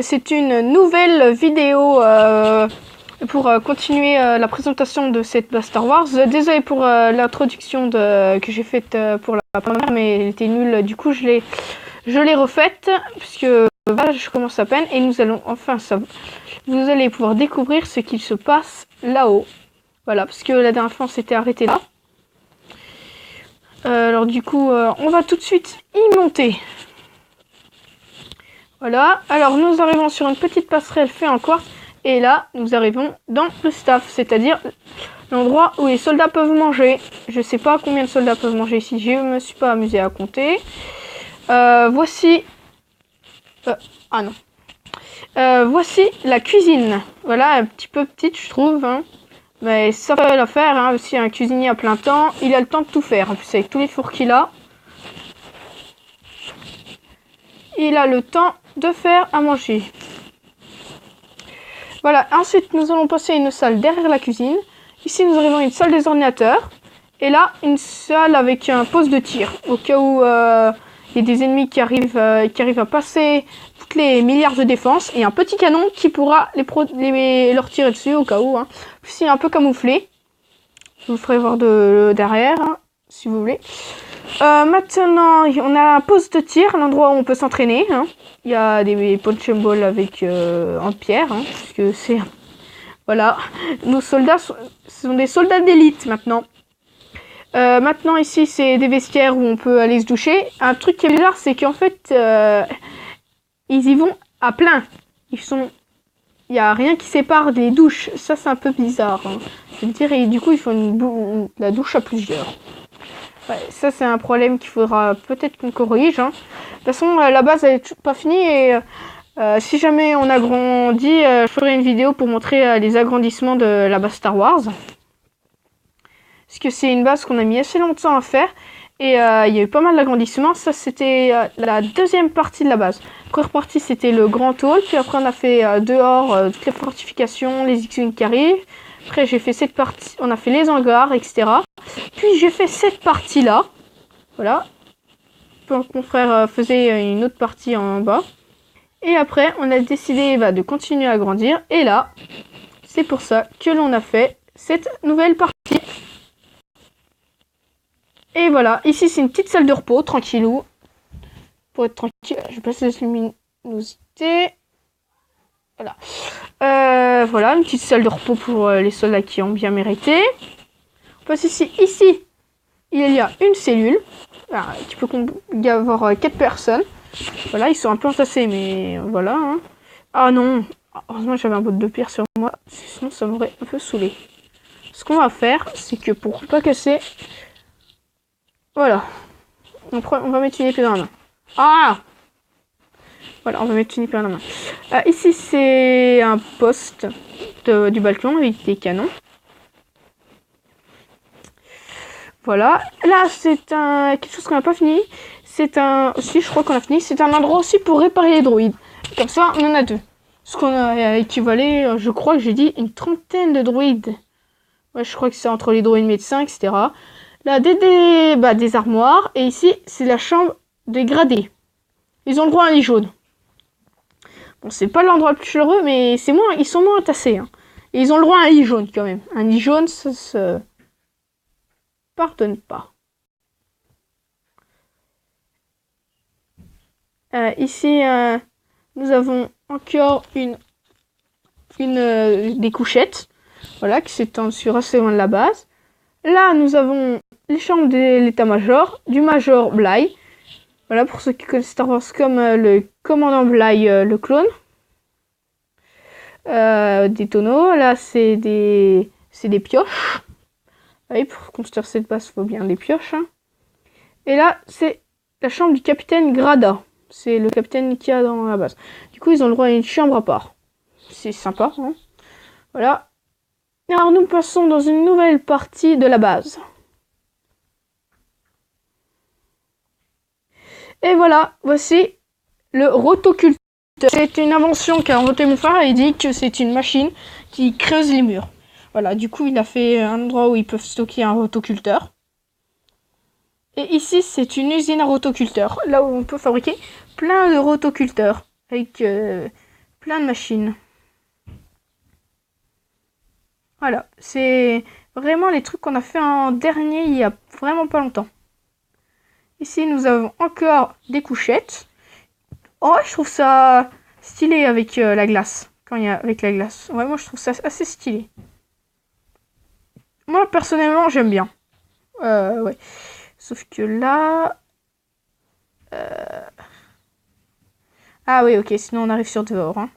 c'est une nouvelle vidéo pour continuer la présentation de cette base Star Wars. Désolé pour l'introduction que j'ai faite pour la première, mais elle était nulle. Du coup, je l'ai refaite puisque voilà, je commence à peine et nous allons enfin vous allez pouvoir découvrir ce qu'il se passe là-haut. Voilà, parce que la dernière fois on s'était arrêté là. Alors du coup, on va tout de suite y monter. Voilà, alors nous arrivons sur une petite passerelle faite en quartz. Et là, nous arrivons dans le staff, c'est-à-dire l'endroit où les soldats peuvent manger. Je sais pas combien de soldats peuvent manger ici, je me suis pas amusé à compter. Voici... ah non. Voici la cuisine. Voilà, un petit peu petite, je trouve. Hein. Mais ça fait l'affaire, hein. Aussi un cuisinier à plein temps. Il a le temps de tout faire. En plus, avec tous les fours qu'il a. Il a le temps de faire à manger. Voilà, ensuite nous allons passer à une salle derrière la cuisine. Ici nous arrivons à une salle des ordinateurs. Et là, une salle avec un poste de tir. Au cas où il y a des ennemis qui arrivent à passer toutes les milliards de défense. Et un petit canon qui pourra leur tirer dessus au cas où. Hein. Puis il est un peu camouflé. Je vous ferai voir de derrière, hein, si vous voulez. Maintenant, on a un poste de tir, l'endroit où on peut s'entraîner. Hein. Il y a des punch balls avec en pierre, hein, puisque c'est... Voilà, nos soldats sont des soldats d'élite maintenant. Maintenant ici c'est des vestiaires où on peut aller se doucher. Un truc qui est bizarre, c'est qu'en fait ils y vont à plein. Il n'y a rien qui sépare des douches. Ça c'est un peu bizarre. Hein. Je veux dire, et du coup ils font la douche à plusieurs. Ouais, ça c'est un problème qu'il faudra peut-être qu'on corrige. Hein. De toute façon la base elle est toujours pas finie et si jamais on agrandit, je ferai une vidéo pour montrer les agrandissements de la base Star Wars. Parce que c'est une base qu'on a mis assez longtemps à faire. Et il y a eu pas mal d'agrandissements. Ça c'était la deuxième partie de la base. La première partie c'était le grand hall. Puis après on a fait dehors toutes les fortifications, les X-Wing qui arrivent. Après j'ai fait cette partie, on a fait les hangars, etc. Puis j'ai fait cette partie là. Voilà. Mon frère faisait une autre partie en bas. Et après, on a décidé de continuer à grandir. Et là, c'est pour ça que l'on a fait cette nouvelle partie. Et voilà, ici c'est une petite salle de repos, tranquillou. Pour être tranquille, je passe la luminosité. Voilà. Voilà, une petite salle de repos pour les soldats qui ont bien mérité. On passe ici. Ici, il y a une cellule. Alors, qui peut y avoir 4 personnes. Voilà, ils sont un peu entassés, mais voilà. Hein. Ah non, heureusement j'avais un bout de pierre sur moi, sinon ça m'aurait un peu saoulé. Ce qu'on va faire, c'est que pour pas casser, voilà, on va mettre une épée dans la main. Ah, voilà, on va mettre une épée dans la main. Ici c'est un poste du balcon avec des canons. Voilà, là c'est quelque chose qu'on n'a pas fini. C'est aussi, je crois qu'on a fini. C'est un endroit aussi pour réparer les droïdes. Comme ça, on en a 2. Ce qu'on a équivalé, je crois que j'ai dit une 30aine de droïdes. Ouais, je crois que c'est entre les droïdes médecins, etc. Là, des armoires. Et ici, c'est la chambre des gradés. Ils ont le droit à un lit jaune. Bon, c'est pas l'endroit le plus chaleureux, mais ils sont moins entassés. Hein. Et ils ont le droit à un lit jaune quand même. Un lit jaune, ça se pardonne pas. Ici, nous avons encore des couchettes, voilà, qui s'étendent sur assez loin de la base. Là, nous avons les chambres de l'état-major, du Major Bly. Voilà, pour ceux qui connaissent Star Wars comme le commandant Bly, le clone. Des tonneaux, là, c'est des pioches. Oui, pour construire cette base, il faut bien des pioches. Hein. Et là, c'est la chambre du capitaine Grada. C'est le capitaine qu'il y a dans la base. Du coup, ils ont le droit à une chambre à part. C'est sympa, hein. Voilà. Alors, nous passons dans une nouvelle partie de la base. Et voilà, voici le rotoculteur. C'est une invention qu'a inventé mon frère et il dit que c'est une machine qui creuse les murs. Voilà, du coup, il a fait un endroit où ils peuvent stocker un rotoculteur. Et ici, c'est une usine à rotoculteurs. Là où on peut fabriquer plein de rotoculteurs. Avec plein de machines. Voilà, c'est vraiment les trucs qu'on a fait en dernier il y a vraiment pas longtemps. Ici, nous avons encore des couchettes. Oh, je trouve ça stylé avec la glace. Quand il y a avec la glace. Ouais, moi, je trouve ça assez stylé. Moi, personnellement, j'aime bien. Ouais. Sauf que là... Ah oui, ok, sinon on arrive sur dehors. Hein.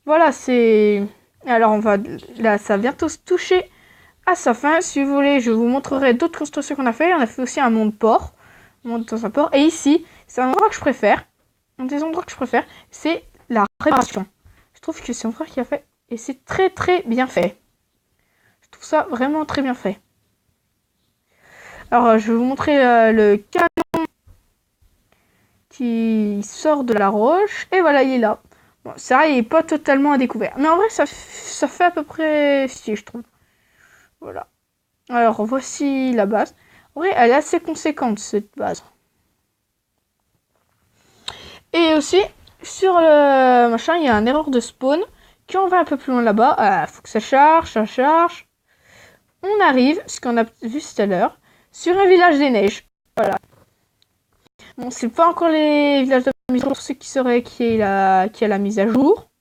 Voilà, c'est... Alors, on va... Là, ça va bientôt se toucher à sa fin. Si vous voulez, je vous montrerai d'autres constructions qu'on a fait. On a fait aussi un monde port. Un monde dans un port. Et ici, c'est un endroit que je préfère. Un des endroits que je préfère, c'est la réparation. Je trouve que c'est mon frère qui a fait. Et c'est très très bien fait. Je trouve ça vraiment très bien fait. Alors, je vais vous montrer le canon qui sort de la roche. Et voilà, il est là. Bon, c'est vrai, il n'est pas totalement à découvert. Mais en vrai, ça fait à peu près stylé, je trouve. Voilà. Alors, voici la base. En vrai, elle est assez conséquente, cette base. Et aussi, sur le machin, il y a une erreur de spawn. Quand on va un peu plus loin là-bas, faut que ça charge, ça charge. On arrive, ce qu'on a vu tout à l'heure, sur un village des neiges. Voilà. Bon, c'est pas encore les villages de mise à jour, ceux qui sauraient qui est la mise à jour.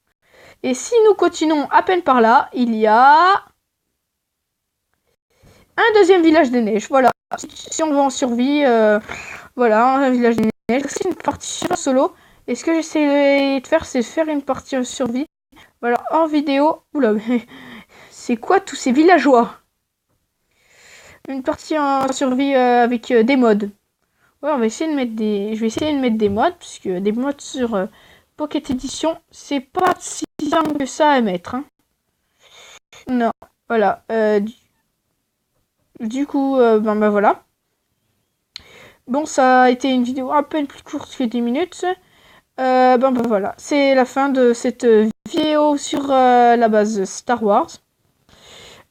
Et si nous continuons à peine par là, il y a un deuxième village des neiges. Voilà. Si on va en survie, voilà, un village des neiges. C'est une partie solo. Et ce que j'essaie de faire, c'est de faire une partie en survie. Voilà, en vidéo. Oula, mais c'est quoi tous ces villageois? Une partie en survie avec des mods. Ouais, on va essayer de mettre des... Je vais essayer de mettre des mods, puisque des mods sur Pocket Edition, c'est pas si simple que ça à mettre. Hein. Non, voilà. Du coup, ben voilà. Bon, ça a été une vidéo à peine plus courte que 10 minutes. Ben voilà, c'est la fin de cette vidéo sur la base Star Wars.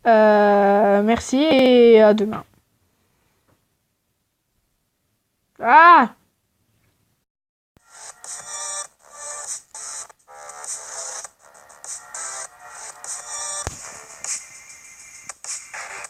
Merci et à demain. Ah!